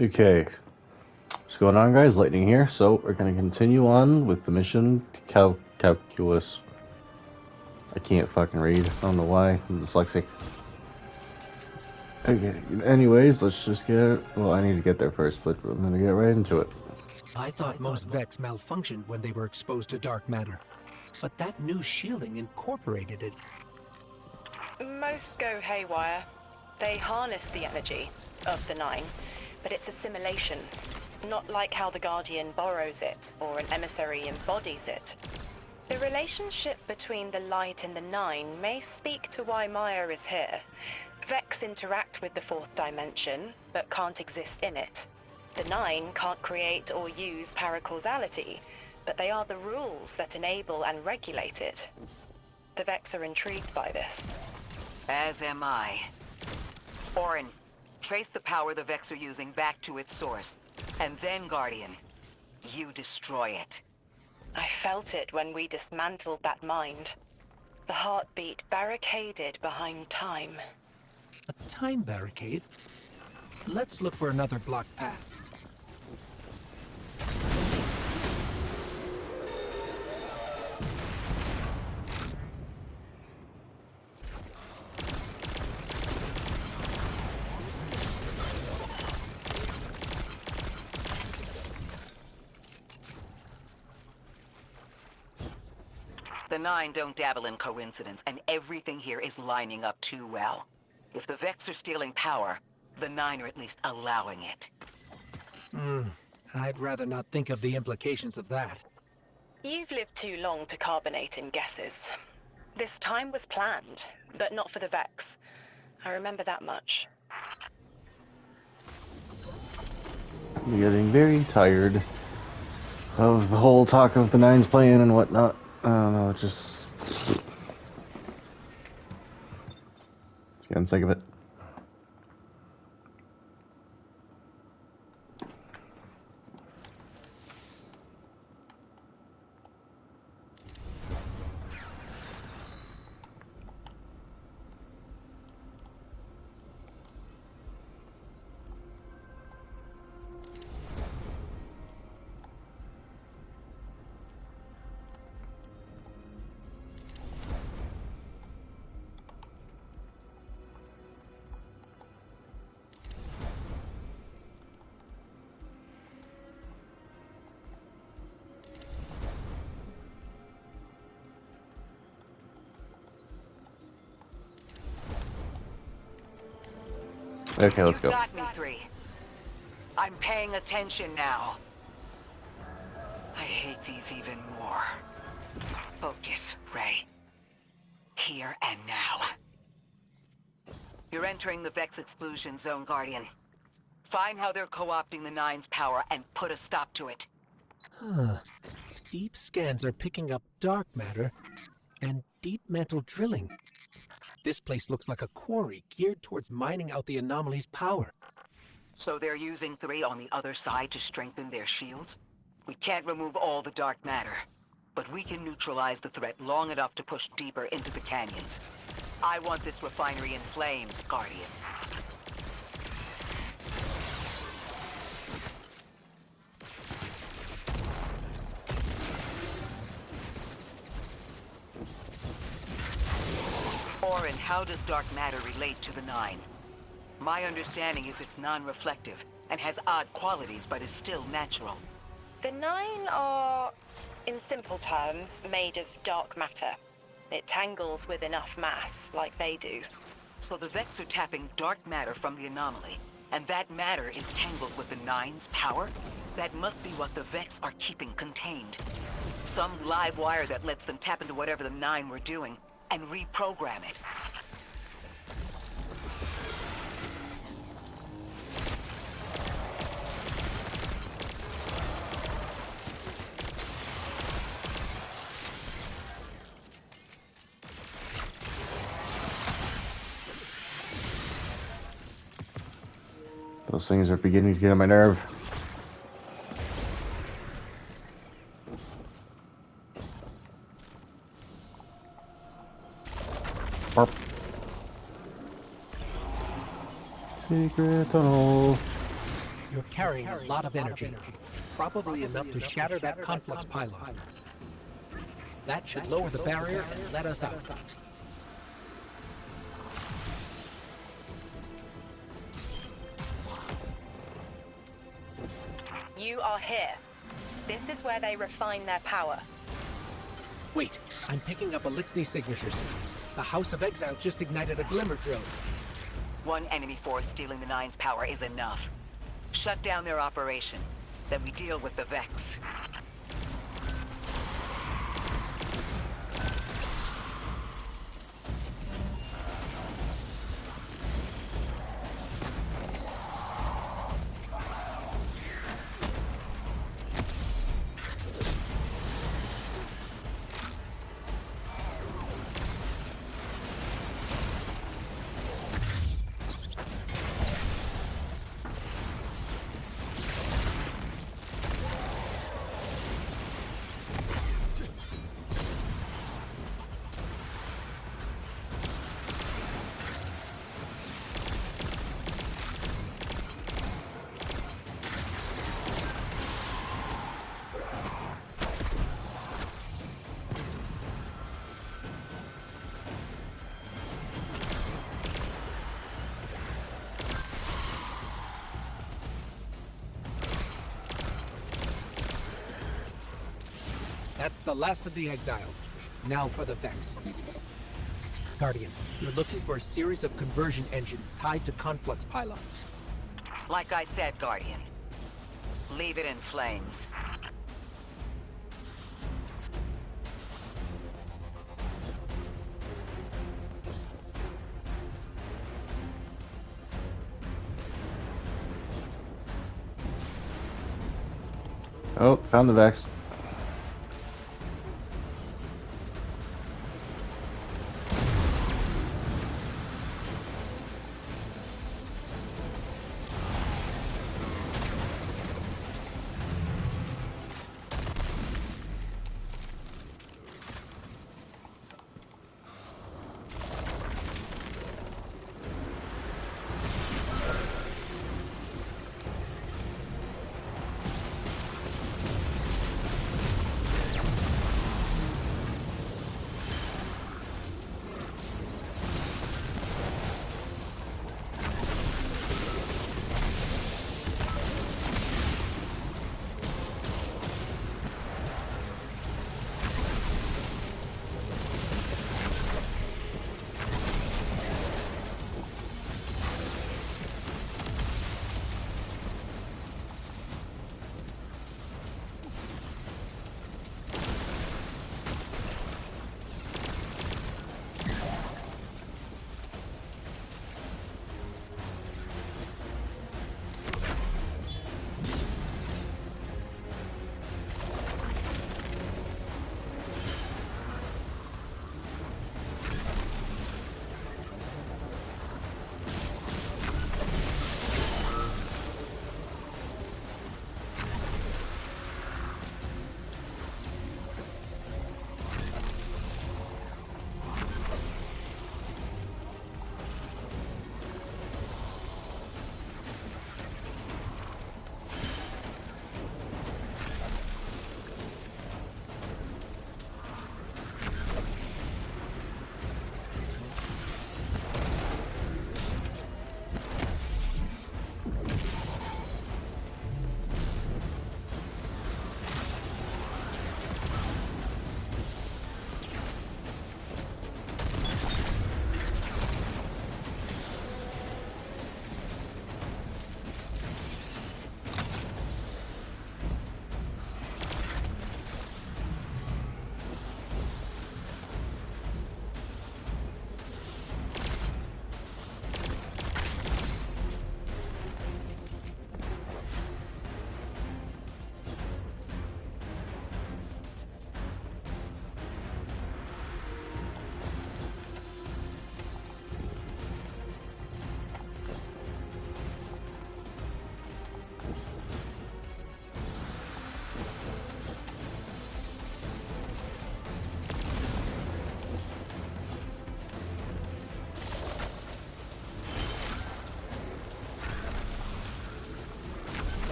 Okay, what's going on, guys? Lightning here. So we're gonna continue on with the mission calculus. I can't fucking read. I don't know why. I'm dyslexic. Okay. Anyways, let's just get. Well, I need to get there first, but I'm gonna get right into it. I thought most Vex malfunctioned when they were exposed to dark matter, but that new shielding incorporated it. Most go haywire. They harness the energy of the Nine, but it's assimilation. Not like how the Guardian borrows it, or an emissary embodies it. The relationship between the Light and the Nine may speak to why Maya is here. Vex interact with the fourth dimension, but can't exist in it. The Nine can't create or use paracausality, but they are the rules that enable and regulate it. The Vex are intrigued by this. As am I. Orin, trace the power the Vex are using back to its source. And then, Guardian, you destroy it. I felt it when we dismantled that mind. The heartbeat barricaded behind time. A time barricade? Let's look for another blocked path. The Nine don't dabble in coincidence, and everything here is lining up too well. If the Vex are stealing power, the Nine are at least allowing it. I'd rather not think of the implications of that. You've lived too long to carbonate in guesses. This time was planned, but not for the Vex. I remember that much. I'm getting very tired of the whole talk of the Nine's plan and whatnot. I don't know, just getting sick of it. Okay, let's go. You got me, 3. I'm paying attention now. I hate these even more. Focus, Ray. Here and now. You're entering the Vex exclusion zone, Guardian. Find how they're co-opting the Nine's power and put a stop to it. Deep scans are picking up dark matter and deep mantle drilling. This place looks like a quarry geared towards mining out the anomaly's power. So they're using 3 on the other side to strengthen their shields? We can't remove all the dark matter, but we can neutralize the threat long enough to push deeper into the canyons. I want this refinery in flames, Guardian. Orin, how does dark matter relate to the Nine? My understanding is it's non-reflective and has odd qualities, but is still natural. The Nine are, in simple terms, made of dark matter. It tangles with enough mass, like they do. So the Vex are tapping dark matter from the anomaly, and that matter is tangled with the Nine's power? That must be what the Vex are keeping contained. Some live wire that lets them tap into whatever the Nine were doing, and reprogram it. Those things are beginning to get on my nerve. Barp. Secret tunnel. You're carrying a lot of energy, probably enough to shatter that conflux pylon. That should lower the barrier and let us out. You are here. This is where they refine their power. Wait, I'm picking up Elixir signatures. The House of Exile just ignited a glimmer drill. One enemy force stealing the Nine's power is enough. Shut down their operation. Then we deal with the Vex. That's the last of the exiles. Now for the Vex. Guardian, you're looking for a series of conversion engines tied to conflux pylons. Like I said, Guardian. Leave it in flames. Oh, found the Vex.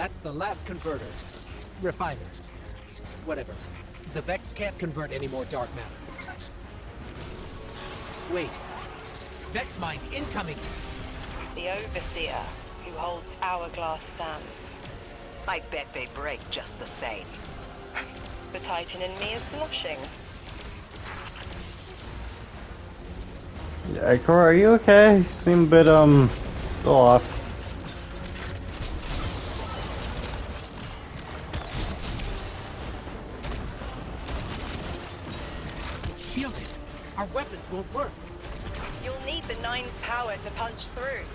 That's the last converter. Refiner. Whatever. The Vex can't convert any more dark matter. Wait. Vex mine incoming! The Overseer, who holds Hourglass Sands. I bet they break just the same. The Titan in me is blushing. Yeah, Cora, are you okay? You seem a bit, still off. Shielded! Our weapons won't work! You'll need the Nine's power to punch through.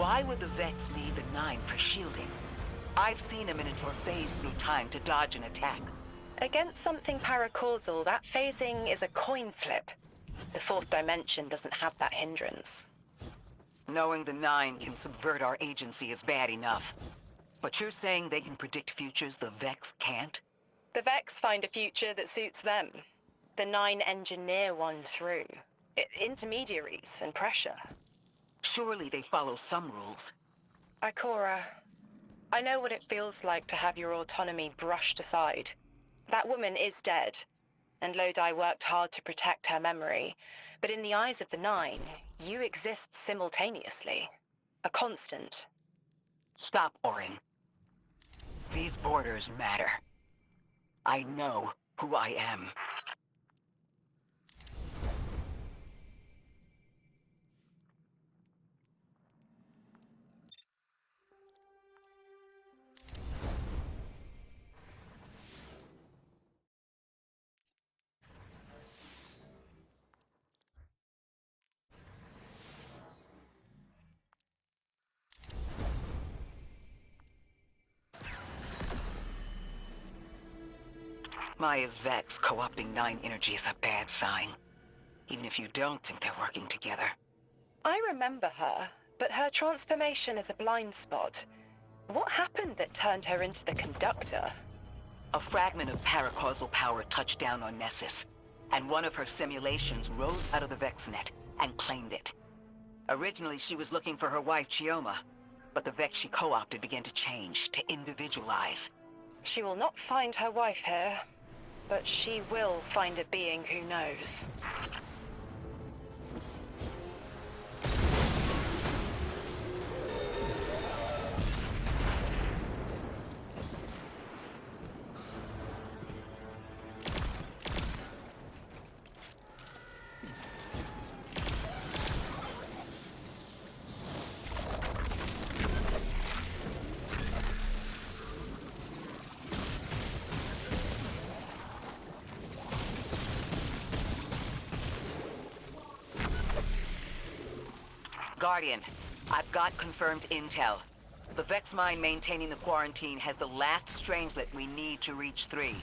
Why would the Vex need the Nine for shielding? I've seen a Minotaur phase through time to dodge an attack. Against something paracausal, that phasing is a coin flip. The fourth dimension doesn't have that hindrance. Knowing the Nine can subvert our agency is bad enough. But you're saying they can predict futures the Vex can't? The Vex find a future that suits them. The Nine engineer one through. Intermediaries and pressure. Surely they follow some rules. Ikora, I know what it feels like to have your autonomy brushed aside. That woman is dead, and Lodi worked hard to protect her memory. But in the eyes of the Nine, you exist simultaneously. A constant. Stop, Orin. These borders matter. I know who I am. Maya's Vex co-opting Nine energy is a bad sign. Even if you don't think they're working together. I remember her, but her transformation is a blind spot. What happened that turned her into the conductor? A fragment of paracausal power touched down on Nessus, and one of her simulations rose out of the VexNet and claimed it. Originally, she was looking for her wife, Chioma, but the Vex she co-opted began to change, to individualize. She will not find her wife here, but she will find a being who knows. Guardian, I've got confirmed intel. The Vex mine maintaining the quarantine has the last strangelet we need to reach 3.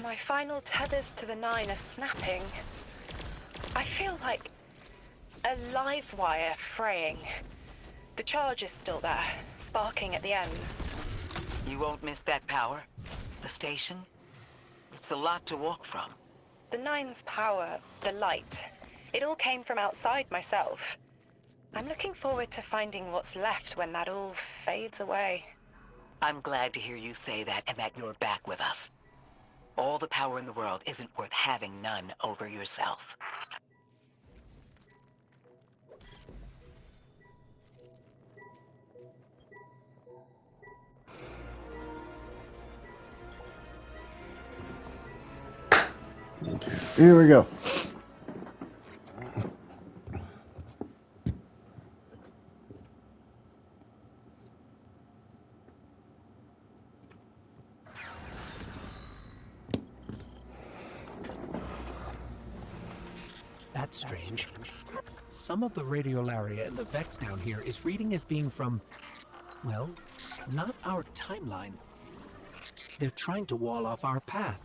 My final tethers to the 9 are snapping. I feel like a live wire fraying. The charge is still there, sparking at the ends. You won't miss that power. The station? It's a lot to walk from. The 9's power, the light, it all came from outside myself. I'm looking forward to finding what's left when that all fades away. I'm glad to hear you say that and that you're back with us. All the power in the world isn't worth having none over yourself. Okay, here we go. That's strange. Some of the radiolaria in the Vex down here is reading as being from, well, not our timeline. They're trying to wall off our path.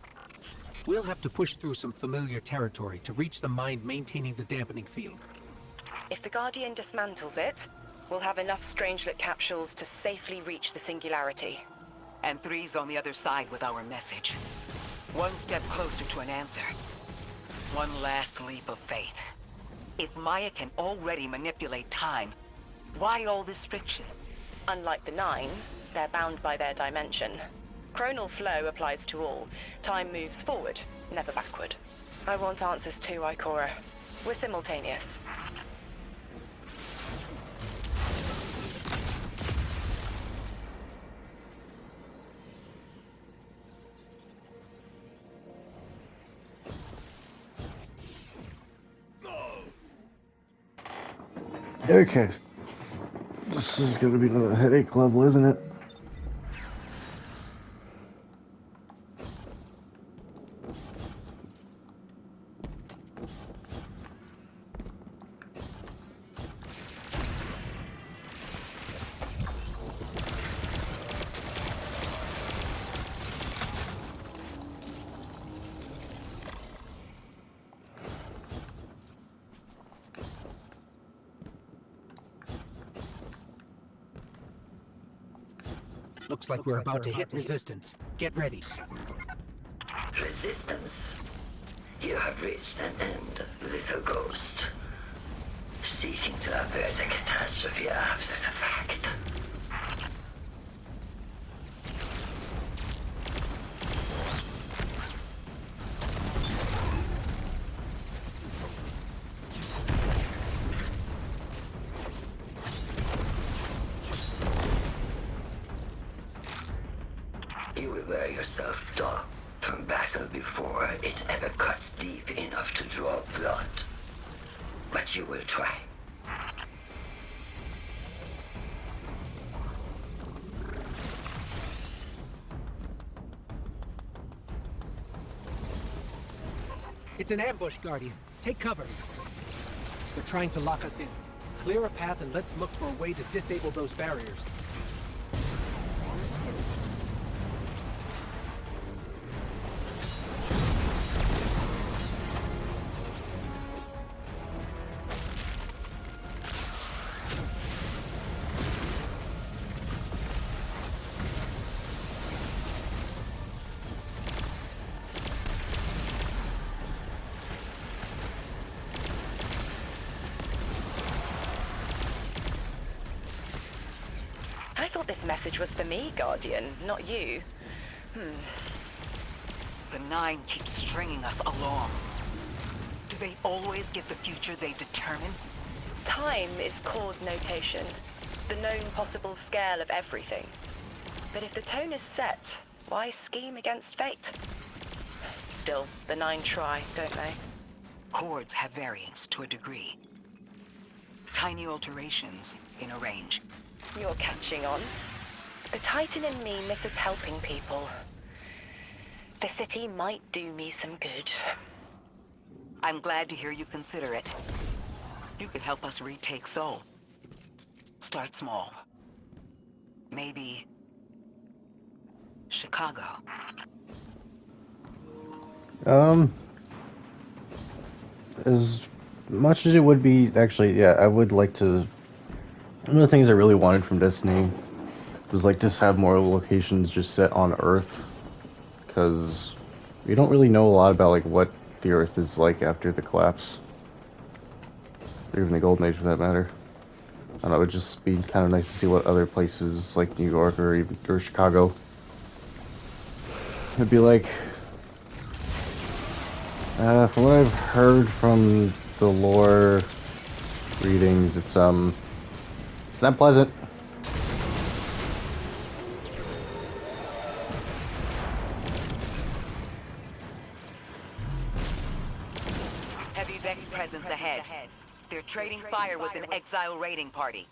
We'll have to push through some familiar territory to reach the mine maintaining the dampening field. If the Guardian dismantles it, we'll have enough strangelet capsules to safely reach the singularity. And 3's on the other side with our message. One step closer to an answer. One last leap of faith. If Maya can already manipulate time, why all this friction? Unlike the 9, they're bound by their dimension. Chronal flow applies to all. Time moves forward, never backward. I want answers too, Ikora. We're simultaneous. Okay. This is gonna be another headache level, isn't it? Looks like we're about to hit resistance. Get ready. Resistance. You have reached an end, little ghost. Seeking to avert a catastrophe after the fact. You will wear yourself dark from battle before it ever cuts deep enough to draw blood. But you will try. It's an ambush, Guardian. Take cover. They're trying to lock us in. Clear a path and let's look for a way to disable those barriers. thought this message was for me, Guardian, not you. The Nine keeps stringing us along. Do they always get the future they determine? Time is chord notation, the known possible scale of everything. But if the tone is set, why scheme against fate? Still, the Nine try, don't they? Chords have variance to a degree. Tiny alterations in a range. You're catching on. The Titan in me misses helping people. The city might do me some good. I'm glad to hear you consider it. You could help us retake Seoul. Start small. Maybe Chicago. As much as it would be, actually, yeah, I would like to. One of the things I really wanted from Destiny was like just have more locations just set on Earth, because we don't really know a lot about like what the Earth is like after the collapse, or even the Golden Age for that matter. I don't know, it would just be kind of nice to see what other places like New York or Chicago would be like. From what I've heard from the lore readings, it's not pleasant. Heavy Vex presence ahead. They're trading fire with an exile raiding party.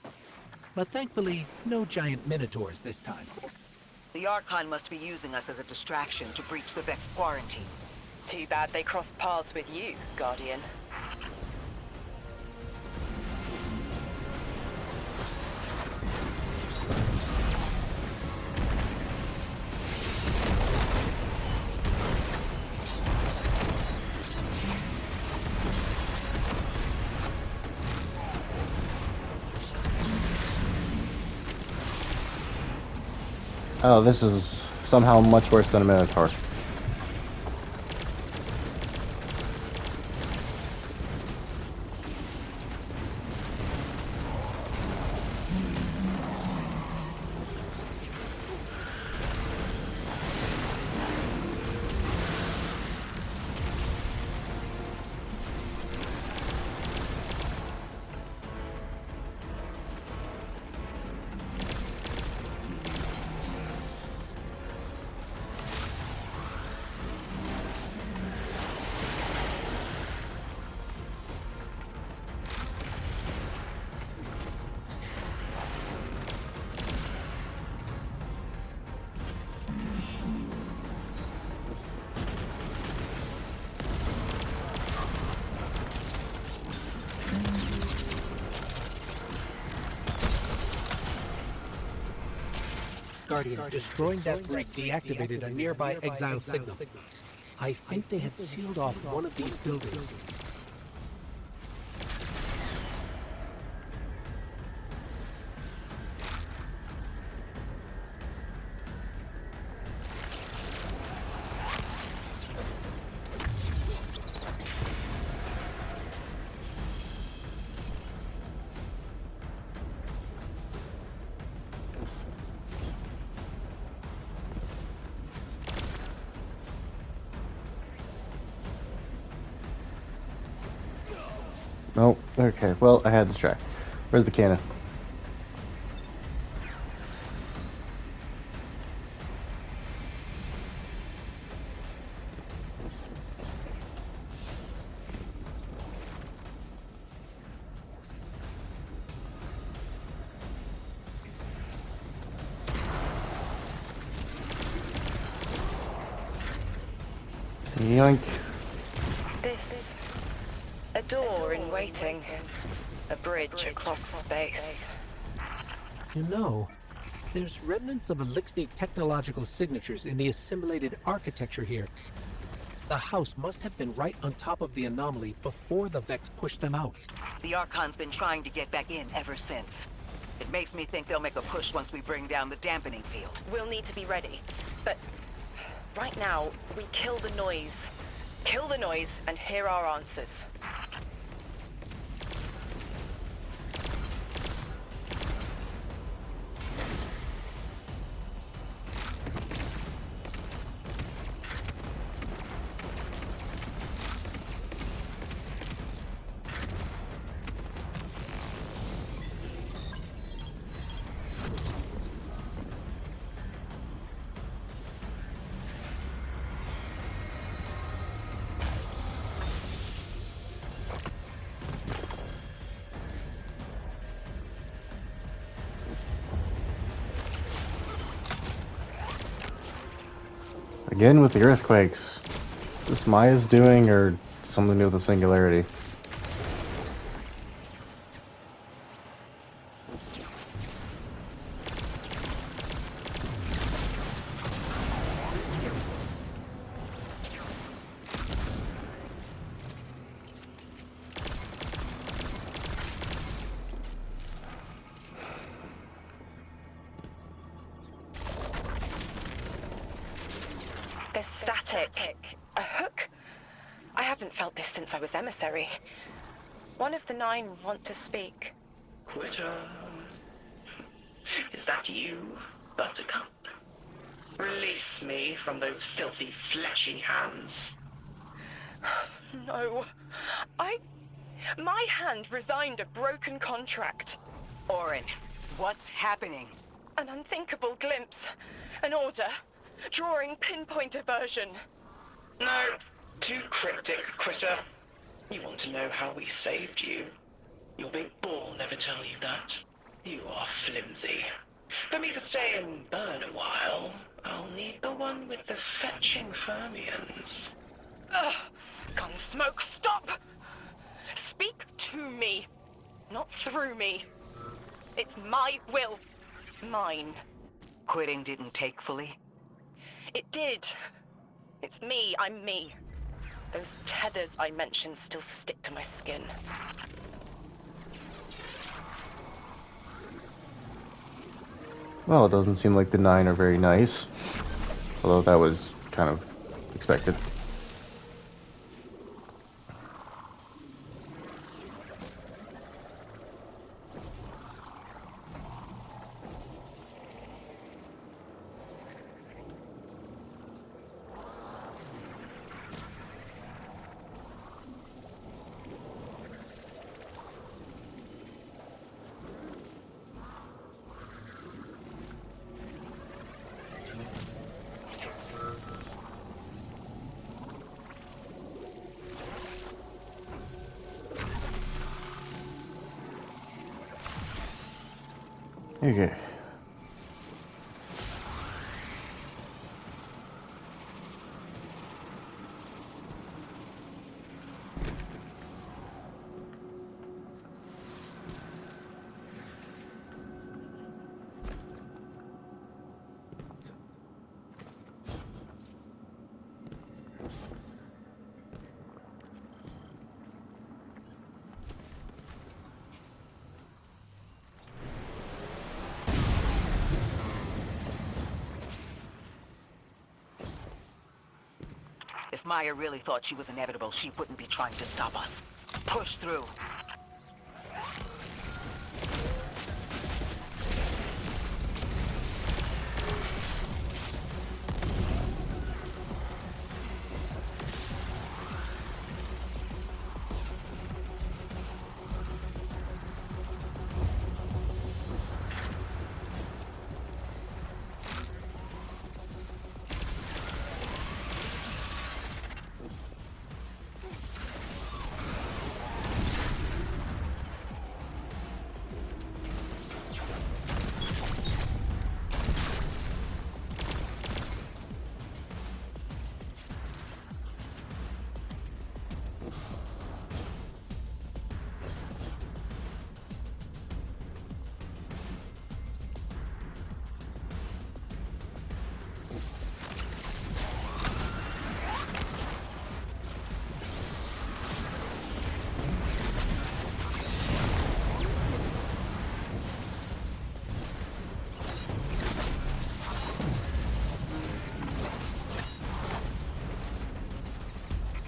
But thankfully, no giant minotaurs this time. The Archon must be using us as a distraction to breach the Vex quarantine. Too bad they crossed paths with you, Guardian. Oh, this is somehow much worse than a Minotaur. Guardian, destroying that brick deactivated a nearby exile signal. I think they had sealed off one of these buildings. Oh, okay. Well, I had to try. Where's the cannon? Yoink. This... a door in waiting. A bridge across space. You know, there's remnants of Elixir technological signatures in the assimilated architecture here. The house must have been right on top of the anomaly before the Vex pushed them out. The Archon's been trying to get back in ever since. It makes me think they'll make a push once we bring down the dampening field. We'll need to be ready. But right now, we kill the noise. Kill the noise and hear our answers. Again with the earthquakes. Is this Maya's doing or something to do with the singularity? There's static. A hook? I haven't felt this since I was emissary. One of the 9 want to speak. Quitter. Is that you, Buttercup? Release me from those filthy, fleshy hands. No. My hand resigned a broken contract. Orin, what's happening? An unthinkable glimpse. An order. Drawing pinpoint aversion. No, too cryptic, Quitter. You want to know how we saved you? Your big ball never tell you that. You are flimsy. For me to stay and burn a while, I'll need the one with the fetching fermions. Ugh! Gunsmoke, stop! Speak to me, not through me. It's my will. Mine. Quitting didn't take fully? It did. It's me, I'm me. Those tethers I mentioned still stick to my skin. Well, it doesn't seem like the 9 are very nice. Although that was kind of expected. Okay. If Maya really thought she was inevitable, she wouldn't be trying to stop us. Push through.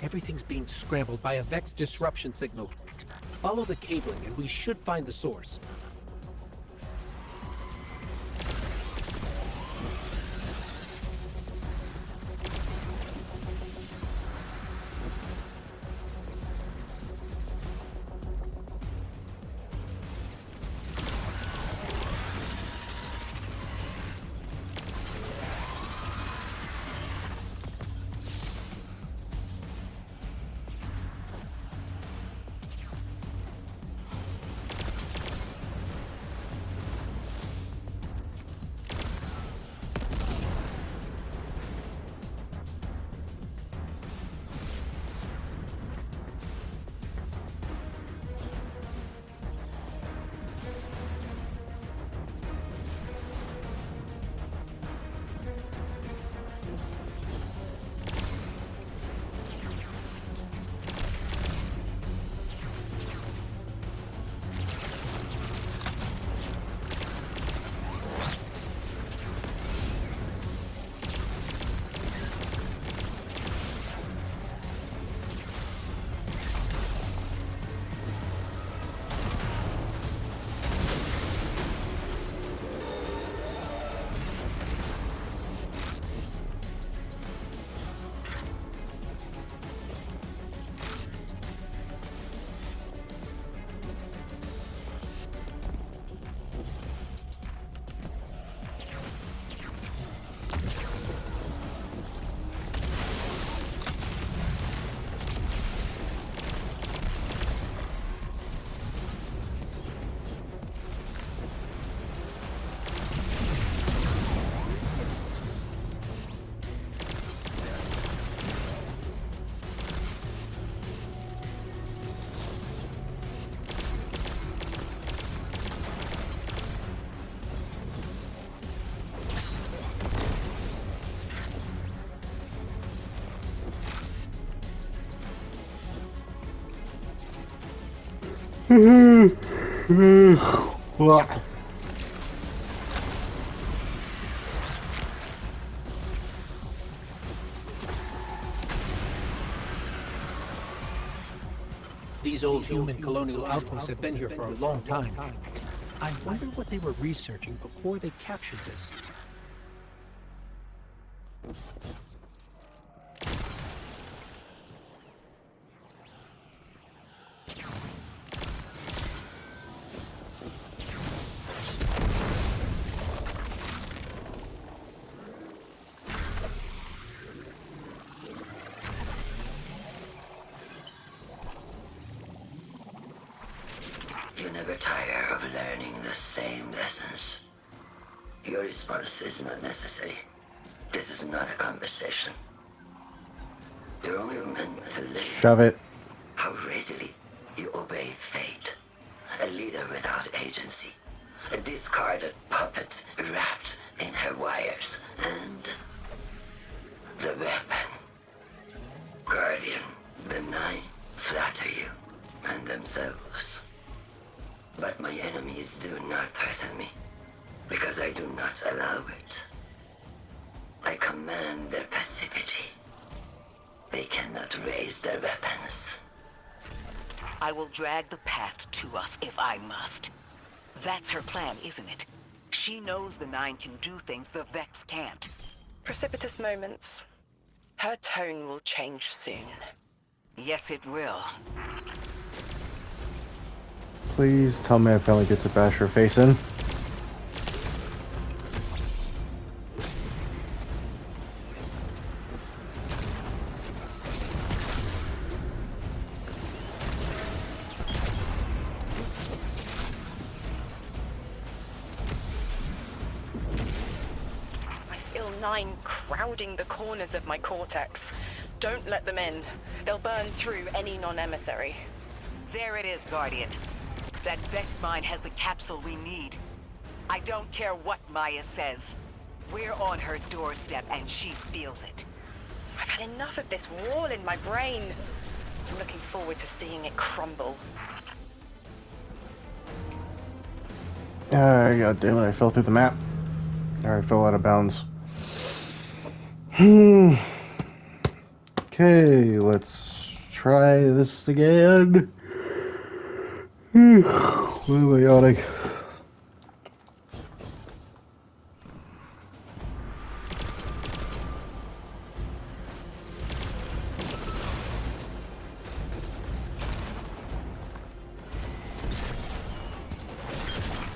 Everything's being scrambled by a Vex disruption signal. Follow the cabling and we should find the source. Well, These old human colonial outposts have been here for a long time. I wonder what they were researching before they captured this. You never tire of learning the same lessons. Your response is not necessary. This is not a conversation. You're only meant to listen. shove it. How readily you obey fate. A leader without agency. A discarded puppet wrapped in her wires. And the weapon. Guardian, the Nine flatter you and themselves. But my enemies do not threaten me, because I do not allow it. I command their passivity. They cannot raise their weapons. I will drag the past to us if I must. That's her plan, isn't it? She knows the Nine can do things the Vex can't. Precipitous moments. Her tone will change soon. Yes, it will. Please tell me I finally get to bash her face in. I feel Nine crowding the corners of my cortex. Don't let them in. They'll burn through any non-emissary. There it is, Guardian. That Vex mine has the capsule we need. I don't care what Maya says. We're on her doorstep and she feels it. I've had enough of this wall in my brain. I'm looking forward to seeing it crumble. God damn it, I fell through the map. Or I fell out of bounds. Okay, let's try this again. What am I yawning?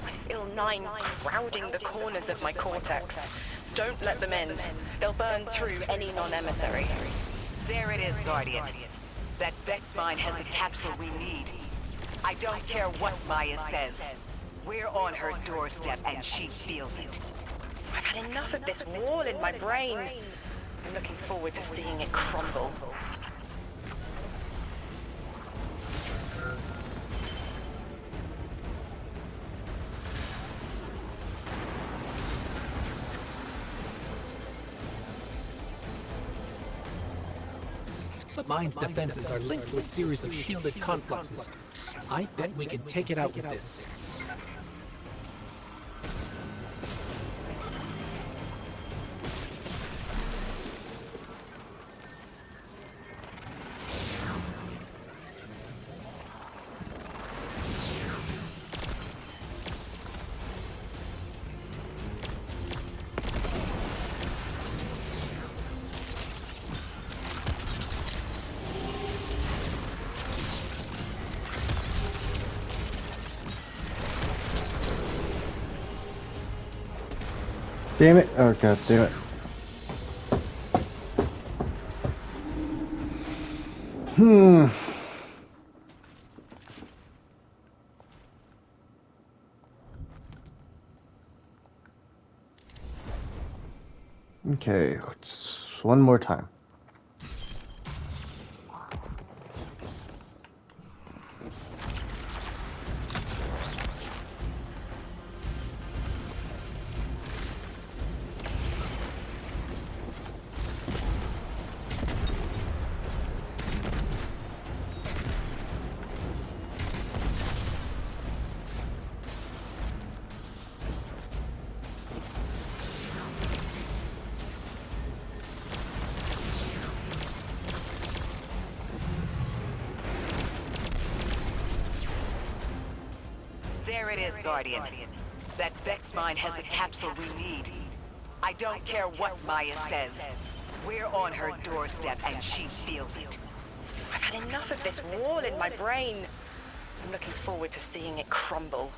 I feel Nine crowding the corners of my cortex. Don't let them in. They'll burn through any non-emissary. There it is, Guardian. That Vex mine has the capsule we need. I don't care what Maya says. We're on her doorstep and she feels it. I've had enough of this wall in my brain. I'm looking forward to seeing it crumble. The mine's defenses are linked to a series of shielded confluxes. I bet we can take it out with this. Damn it. Oh, god damn it. Okay, let's one more time. There it is, Guardian. That Vex mine has the capsule we need. I don't care what Maya says. We're on her doorstep and she feels it. I've had enough of this wall in my brain. I'm looking forward to seeing it crumble.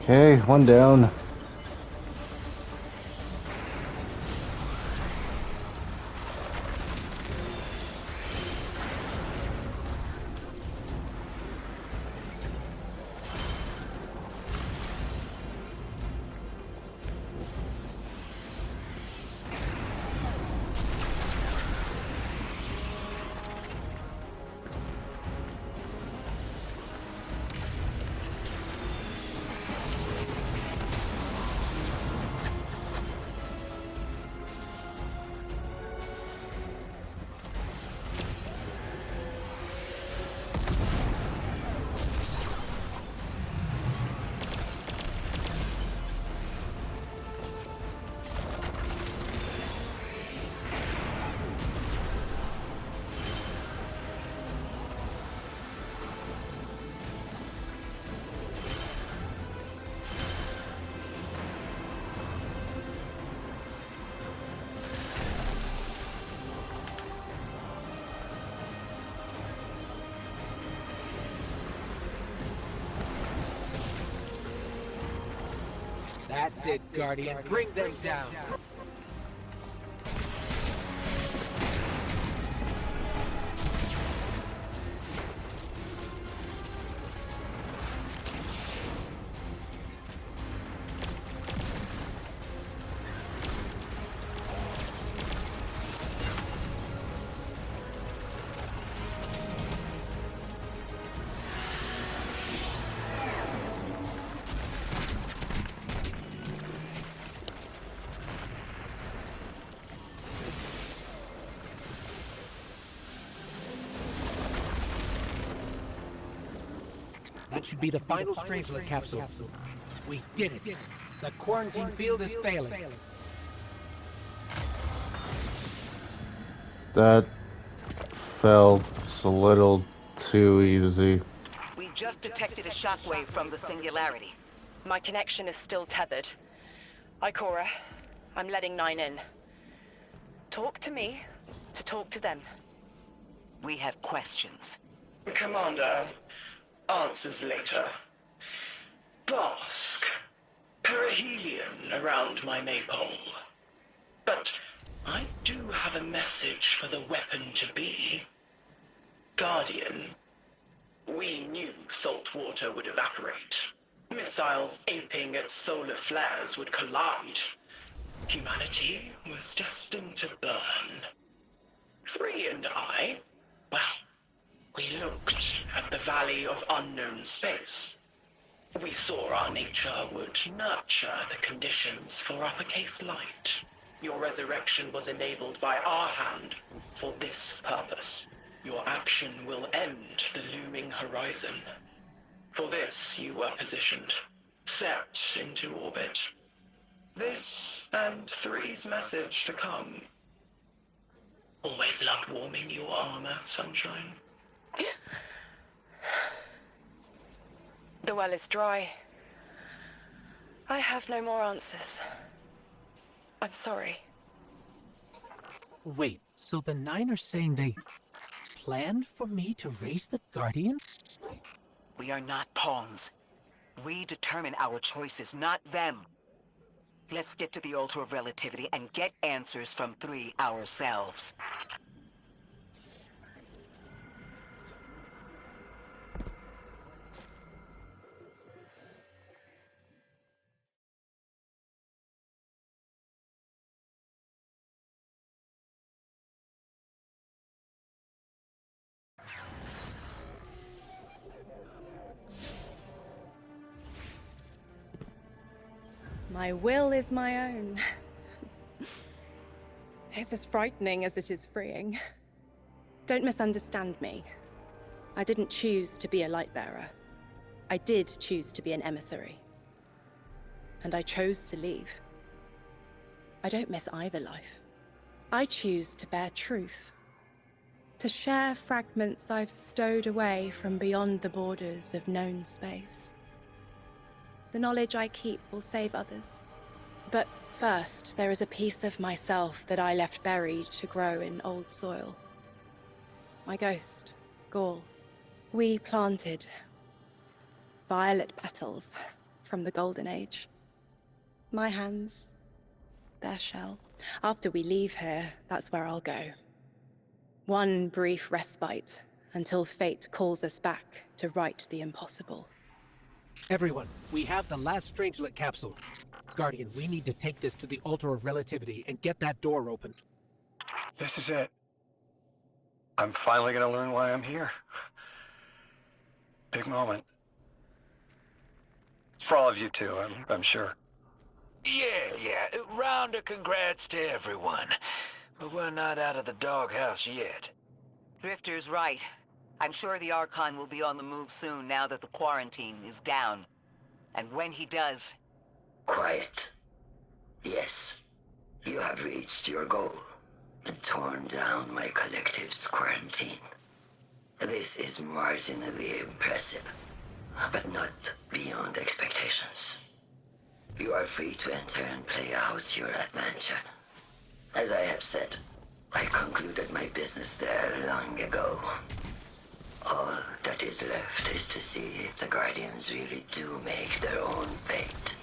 Okay, one down. That's it, Guardian. Bring them down. That should be the final strangelet capsule. We did it. The quarantine field is failing. That felt a little too easy. We just detected a shockwave from the singularity. My connection is still tethered. Ikora, I'm letting 9 in. Talk to me to talk to them. We have questions. Commander, answers later. Bask. Perihelion around my maypole. But I do have a message for the weapon to be. Guardian. We knew salt water would evaporate. Missiles aping at solar flares would collide. Humanity was destined to burn. Free and I, well, we looked at the Valley of Unknown Space. We saw our nature would nurture the conditions for uppercase light. Your resurrection was enabled by our hand for this purpose. Your action will end the looming horizon. For this, you were positioned, set into orbit. This and 3's message to come. Always loved warming your armor, Sunshine. The well is dry. I have no more answers. I'm sorry. Wait, so the Nine are saying they planned for me to raise the Guardian? We are not pawns. We determine our choices, not them. Let's get to the Altar of Relativity and get answers from 3 ourselves. My will is my own. It's as frightening as it is freeing. Don't misunderstand me. I didn't choose to be a light bearer. I did choose to be an emissary. And I chose to leave. I don't miss either life. I choose to bear truth. To share fragments I've stowed away from beyond the borders of known space. The knowledge I keep will save others. But first, there is a piece of myself that I left buried to grow in old soil. My ghost, Gaul. We planted violet petals from the Golden Age. My hands, their shell. After we leave here, that's where I'll go. One brief respite until fate calls us back to right the impossible. Everyone, we have the last strangelet capsule. Guardian, we need to take this to the Altar of Relativity and get that door open. This is it. I'm finally gonna learn why I'm here. Big moment. For all of you too, I'm sure. Yeah. Round of congrats to everyone. But we're not out of the doghouse yet. Drifter's right. I'm sure the Archon will be on the move soon now that the quarantine is down. And when he does... Quiet. Yes, you have reached your goal and torn down my collective's quarantine. This is marginally impressive, but not beyond expectations. You are free to enter and play out your adventure. As I have said, I concluded my business there long ago. All that is left is to see if the Guardians really do make their own fate.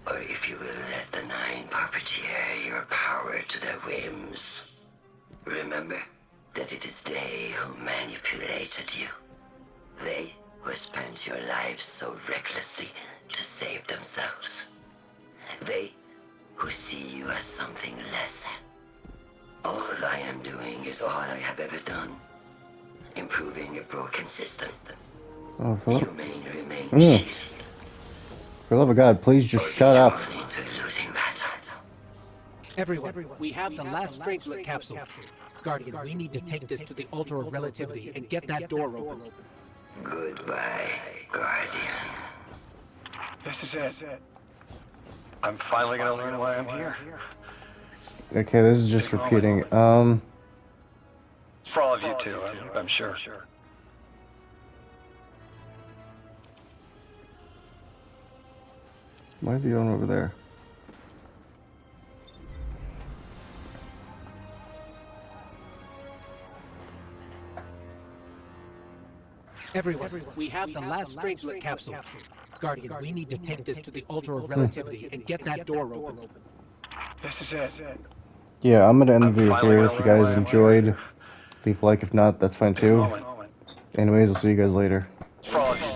Or if you will let the Nine puppeteer your power to their whims. Remember that it is they who manipulated you. They who spent your lives so recklessly to save themselves. They who see you as something less. All I am doing is all I have ever done. Improving a broken system. Oh, You Philip. may remain Mm. shielded, For the love of God, please just or be shut up. drawn into a losing battle. Everyone, we have the last strangelet capsule. Guardian, we need to take this to the Altar of Relativity and get that door open. Goodbye, Guardian. This is it. I'm finally gonna learn why I'm here. Okay, this is just Big repeating. For all of you too, I'm sure. Why is he going over there? Everyone, we have the last strangelet capsule. Guardian, we need to take this to the Altar of Relativity and get that door open. This is it. Yeah, I'm gonna end the I'm video finally here. gonna If you learn guys why I'm enjoyed, here. leave a like. If not, that's fine Big too. moment. Anyways, I'll see you guys later. For all of you